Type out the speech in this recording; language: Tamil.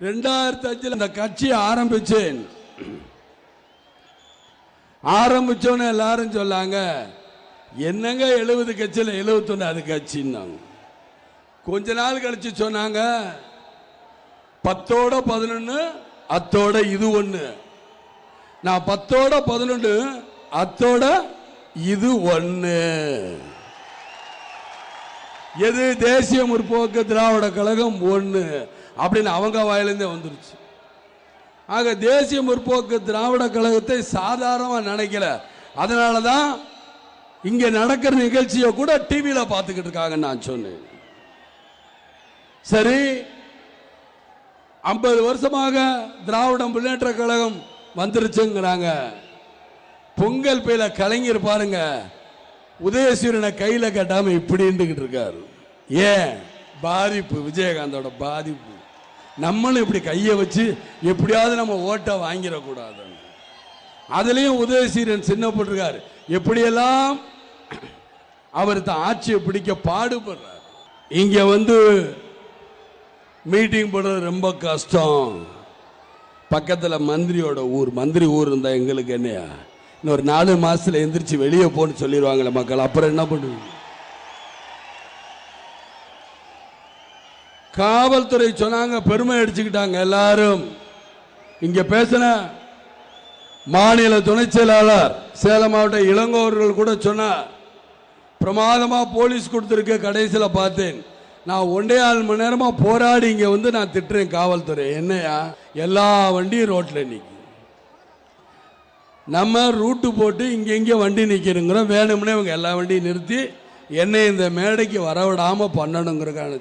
2005 அந்த கட்சி ஆரம்பிச்சேன். ஆரம்பிச்சோன்னு எல்லாரும் சொல்லாங்க, என்னங்க 70 கட்சியில் 71 அது கட்சின்னாங்க. கொஞ்ச நாள் கழிச்சு சொன்னாங்க 10ஓட 11 அத்தோட இது ஒண்ணு. நான் 10ஓட 11 அத்தோட இது ஒண்ணு. எது? தேசிய முற்போக்கு திராவிட கழகம் ஒண்ணு அப்படின்னு அவங்க வாயிலிருந்தே வந்துருச்சு. ஆக தேசிய முற்போக்கு திராவிட கழகத்தை சாதாரணமா நினைக்கல. அதனாலதான் இங்க நடக்கிற நிகழ்ச்சியை கூட டிவியில பார்த்துக்கிட்டு இருக்காங்க. நான் சொன்னேன், சரி 50 வருஷமாக திராவிட முன்னேற்ற கழகம் வந்துருச்சுங்கிறாங்க. பொங்கல் பையில கலைஞர் பாருங்க, உதயசூரியனை கையில கட்டாம இப்படின்ட்டு இருக்காரு. ஏன்? பாதிப்பு, விஜயகாந்தோட பாதிப்பு. நம்மளும் இப்படி கையை வச்சு எப்படியாவது நம்ம ஓட்டை வாங்கிடக்கூடாது. அதுலயும் உதயசூரியன் சின்னப்பட்டிருக்காரு. எப்படியெல்லாம் அவர் தான் ஆட்சியை பிடிக்க பாடுபடுறார். இங்க வந்து மீட்டிங் போடுறது ரொம்ப கஷ்டம். பக்கத்தில் மந்திரியோட ஊர், மந்திரி ஊர் இருந்தா எங்களுக்கு என்னையா, இன்னொரு 4 மாசத்துல எந்திரிச்சு வெளியே போன்னு சொல்லிடுவாங்களே மக்கள். அப்புறம் என்ன பண்ணுவீங்க? காவல்துறை சொன்னாங்க, பெருமை அடிச்சுக்கிட்டாங்க எல்லாரும். இங்க பேசின மாநில துணை செயலாளர் சேலம் மாவட்ட இளங்கோவர்கள் கூட சொன்னார், பிரமாதமா போலீஸ் கொடுத்திருக்க. கடைசியில் பார்த்தேன், நான் 1.5 மணி நேரமா போராடி இங்க வந்து நான் திட்டுறேன் காவல்துறை. என்னையா, எல்லா வண்டியும் ரோட்ல நிற்கும். நம்ம ரூட்டு போட்டு இங்க வண்டி நிற்கிறோங்கிறோம். வேணும்னே இவங்க எல்லா வண்டியும் நிறுத்தி என்னை இந்த மேடைக்கு வரவிடாம பண்ணணுங்கிறக்கான